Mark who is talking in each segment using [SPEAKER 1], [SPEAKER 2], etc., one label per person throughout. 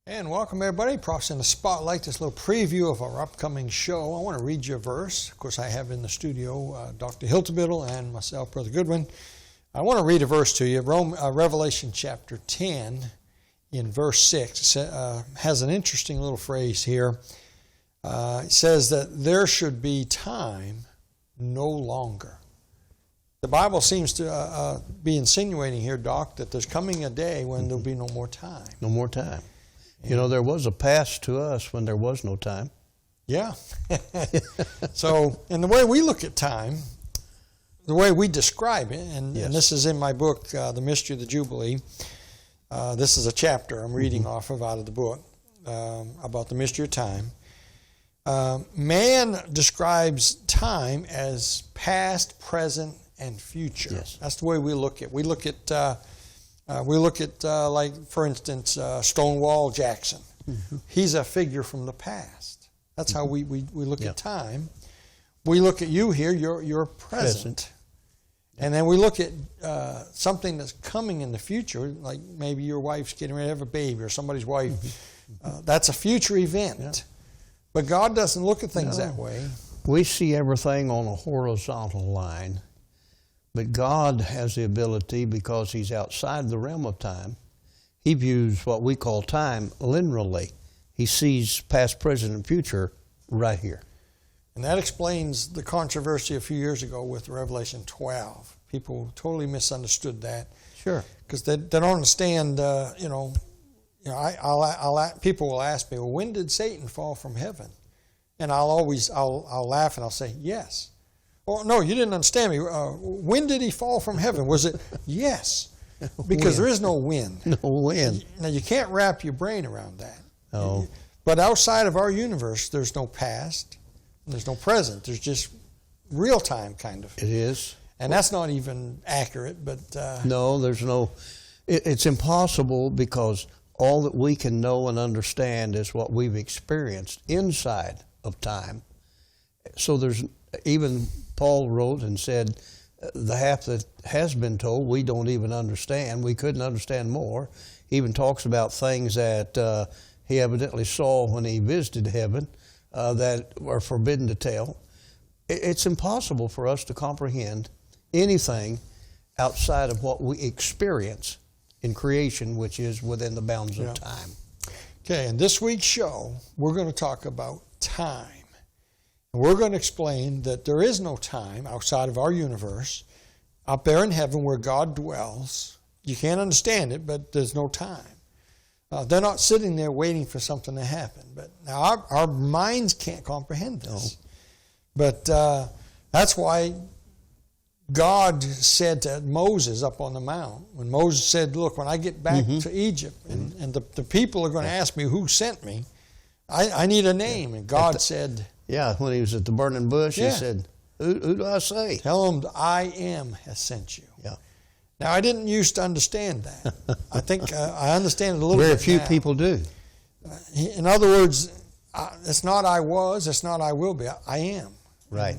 [SPEAKER 1] And welcome everybody. Props in the Spotlight, this little preview of our upcoming show. I want to read you a verse. Of course, I have in the studio Dr. Hiltebittle and myself, Brother Goodwin. I want to read a verse to you. Revelation chapter 10 in verse 6 has an interesting little phrase here. It says that there should be time no longer. The Bible seems to be insinuating here, Doc, that there's coming a day when there'll be no more time.
[SPEAKER 2] No more time. You know, there was a past to us when there was no time.
[SPEAKER 1] Yeah. So, and the way we look at time, the way we describe it, and this is in my book, The Mystery of the Jubilee. This is a chapter I'm reading off of out of the book about the mystery of time. Man describes time as past, present, and future.
[SPEAKER 2] Yes.
[SPEAKER 1] That's the way we look at it. We look at like, for instance, Stonewall Jackson. Mm-hmm. He's a figure from the past. That's how we look at time. We look at you here, you're present. And then we look at something that's coming in the future, like maybe your wife's getting ready to have a baby or somebody's wife. That's a future event. Yeah. But God doesn't look at things that way.
[SPEAKER 2] We see everything on a horizontal line. But God has the ability, because He's outside the realm of time, He views what we call time linearly. He sees past, present, and future right here.
[SPEAKER 1] And that explains the controversy a few years ago with Revelation 12. People totally misunderstood that.
[SPEAKER 2] Sure.
[SPEAKER 1] Because they don't understand, people will ask me, well, when did Satan fall from heaven? And I'll laugh and I'll say, yes. Well, no, you didn't understand me. When did he fall from heaven? Was it? Yes. Because there is no when.
[SPEAKER 2] No when.
[SPEAKER 1] Now, you can't wrap your brain around that.
[SPEAKER 2] No.
[SPEAKER 1] But outside of our universe, there's no past, there's no present. There's just real time, kind of.
[SPEAKER 2] It is.
[SPEAKER 1] And that's not even accurate, but...
[SPEAKER 2] No, there's no... It's impossible, because all that we can know and understand is what we've experienced inside of time. So there's... Even Paul wrote and said, the half that has been told, we don't even understand. We couldn't understand more. He even talks about things that he evidently saw when he visited heaven that are forbidden to tell. It's impossible for us to comprehend anything outside of what we experience in creation, which is within the bounds of time.
[SPEAKER 1] Okay, in this week's show, we're going to talk about time. And we're going to explain that there is no time outside of our universe, up there in heaven where God dwells. You can't understand it, but there's no time. They're not sitting there waiting for something to happen. But now our minds can't comprehend this. No. But that's why God said to Moses up on the mount, when Moses said, look, when I get back to Egypt and the people are going to ask me who sent me, I need a name. And God said...
[SPEAKER 2] Yeah, when he was at the burning bush, he said, who do I say?
[SPEAKER 1] Tell him I am has sent you.
[SPEAKER 2] Yeah.
[SPEAKER 1] Now, I didn't used to understand that. I think I understand it a little bit
[SPEAKER 2] Very few
[SPEAKER 1] now.
[SPEAKER 2] people do.
[SPEAKER 1] In other words, it's not I was, it's not I will be, I am.
[SPEAKER 2] Right.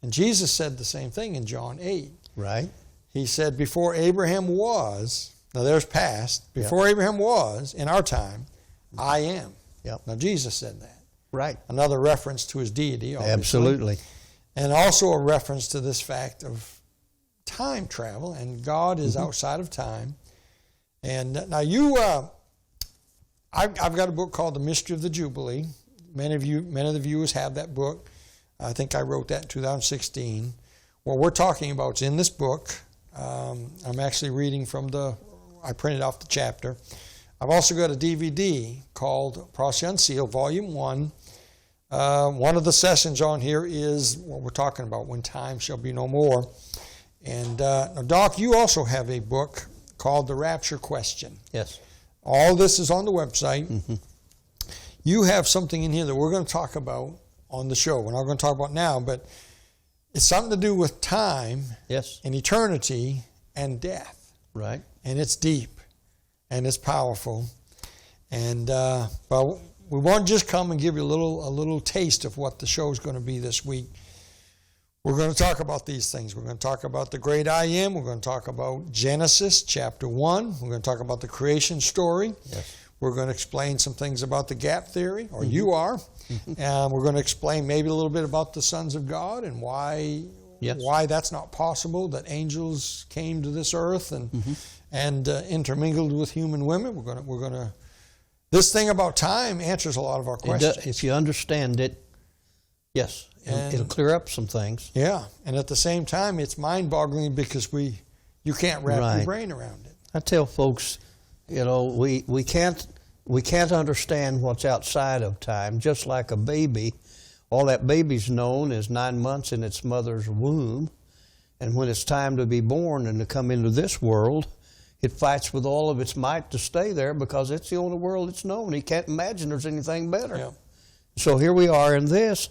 [SPEAKER 1] And Jesus said the same thing in John 8.
[SPEAKER 2] Right.
[SPEAKER 1] He said, before Abraham was, now there's past, before Abraham was, in our time, I am.
[SPEAKER 2] Yep.
[SPEAKER 1] Now, Jesus said that.
[SPEAKER 2] Right.
[SPEAKER 1] Another reference to his deity, obviously.
[SPEAKER 2] Absolutely. And
[SPEAKER 1] also a reference to this fact of time travel, and God is outside of time. And now I've got a book called The Mystery of the Jubilee. Many of the viewers have that book. I think I wrote that in 2016. What we're talking about is in this book. I'm actually reading from I printed off the chapter. I've also got a DVD called Prophecy Unsealed, Volume 1. One of the sessions on here is what we're talking about, When Time Shall Be No More. And now, Doc, you also have a book called The Rapture Question.
[SPEAKER 2] Yes.
[SPEAKER 1] All this is on the website. You have something in here that we're going to talk about on the show. We're not going to talk about now, but it's something to do with time and eternity and death.
[SPEAKER 2] Right.
[SPEAKER 1] And it's deep. And it's powerful, and but we won't just come and give you a little taste of what the show is going to be this week. We're going to talk about these things. We're going to talk about the great I Am. We're going to talk about Genesis chapter 1. We're going to talk about the creation story.
[SPEAKER 2] Yes.
[SPEAKER 1] We're going to explain some things about the gap theory, or you are. And we're going to explain maybe a little bit about the sons of God and why that's not possible, that angels came to this earth and intermingled with human women. We're going to this thing about time answers a lot of our questions.
[SPEAKER 2] If you understand it, yes, it'll clear up some things.
[SPEAKER 1] Yeah, and at the same time, it's mind-boggling because you can't wrap your brain around it.
[SPEAKER 2] I tell folks, we can't understand what's outside of time. Just like a baby, all that baby's known is 9 months in its mother's womb, and when it's time to be born and to come into this world, it fights with all of its might to stay there because it's the only world it's known. He can't imagine there's anything better.
[SPEAKER 1] Yeah.
[SPEAKER 2] So here we are in this,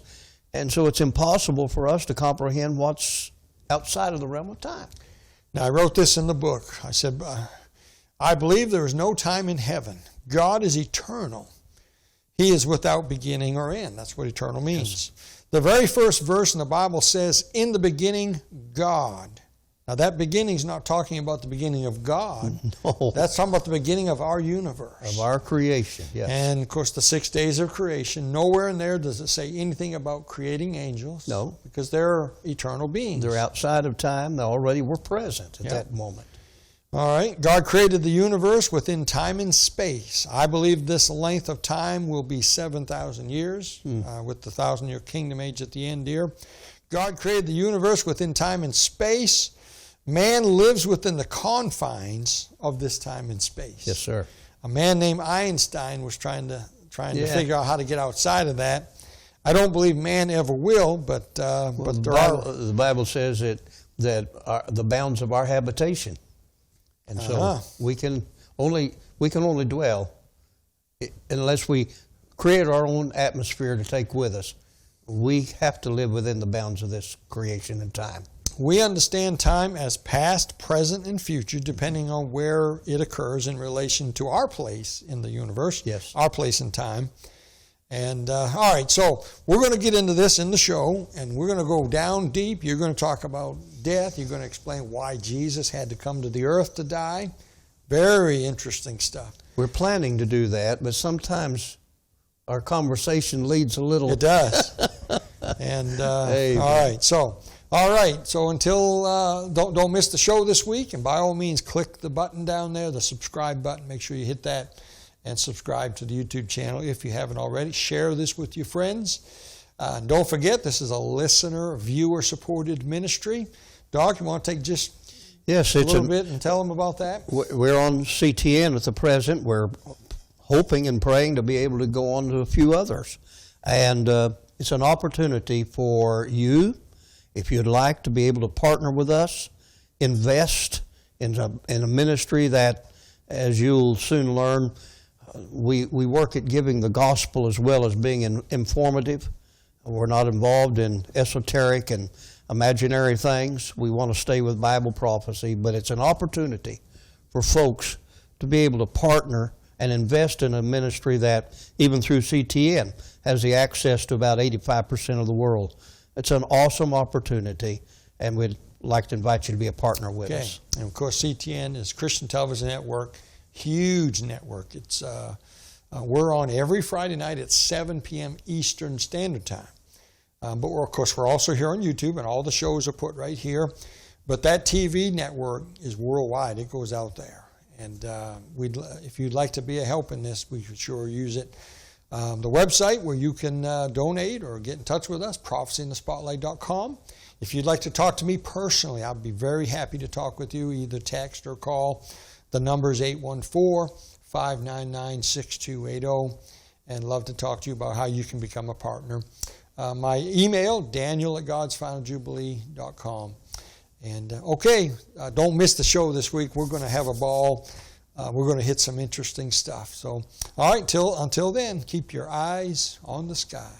[SPEAKER 2] and so it's impossible for us to comprehend what's outside of the realm of time.
[SPEAKER 1] Now, I wrote this in the book. I said, I believe there is no time in heaven. God is eternal. He is without beginning or end. That's what eternal means. Yes. The very first verse in the Bible says, in the beginning, God. Now, that beginning is not talking about the beginning of God.
[SPEAKER 2] No.
[SPEAKER 1] That's talking about the beginning of our universe.
[SPEAKER 2] Of our creation, yes.
[SPEAKER 1] And, of course, the 6 days of creation, nowhere in there does it say anything about creating angels.
[SPEAKER 2] No.
[SPEAKER 1] Because they're eternal beings.
[SPEAKER 2] They're outside of time. They already were present at that moment.
[SPEAKER 1] All right. God created the universe within time and space. I believe this length of time will be 7,000 years, with the 1,000-year kingdom age at the end here. God created the universe within time and space. Man lives within the confines of this time and space.
[SPEAKER 2] Yes, sir.
[SPEAKER 1] A man named Einstein was trying to figure out how to get outside of that. I don't believe man ever will, but
[SPEAKER 2] the Bible says that the bounds of our habitation, and so we can only dwell unless we create our own atmosphere to take with us. We have to live within the bounds of this creation and time.
[SPEAKER 1] We understand time as past, present, and future, depending on where it occurs in relation to our place in the universe.
[SPEAKER 2] Yes.
[SPEAKER 1] Our place in time. And, all right, so we're going to get into this in the show, and we're going to go down deep. You're going to talk about death. You're going to explain why Jesus had to come to the earth to die. Very interesting stuff.
[SPEAKER 2] We're planning to do that, but sometimes our conversation leads a little.
[SPEAKER 1] It does. And, all right, so until, don't miss the show this week, and by all means, click the button down there, the subscribe button. Make sure you hit that and subscribe to the YouTube channel if you haven't already. Share this with your friends. And don't forget, this is a listener, viewer-supported ministry. Doc, you want to take just a little bit and tell them about that?
[SPEAKER 2] We're on CTN at the present. We're hoping and praying to be able to go on to a few others. And it's an opportunity for you, if you'd like to be able to partner with us, invest in a ministry that, as you'll soon learn, we work at giving the gospel as well as being informative. We're not involved in esoteric and imaginary things. We want to stay with Bible prophecy, but it's an opportunity for folks to be able to partner and invest in a ministry that, even through CTN, has the access to about 85% of the world. It's an awesome opportunity, and we'd like to invite you to be a partner with us.
[SPEAKER 1] And of course, CTN is Christian Television Network, huge network. It's we're on every Friday night at 7 p.m. Eastern Standard Time. But of course, we're also here on YouTube, and all the shows are put right here. But that TV network is worldwide. It goes out there. And if you'd like to be a help in this, we could sure use it. The website where you can donate or get in touch with us, prophecyinthespotlight.com. If you'd like to talk to me personally, I'd be very happy to talk with you, either text or call. The number is 814-599-6280, and love to talk to you about how you can become a partner. My email, daniel@godsfinaljubilee.com. And don't miss the show this week. We're going to have a ball. We're going to hit some interesting stuff. So, all right, until then, keep your eyes on the sky.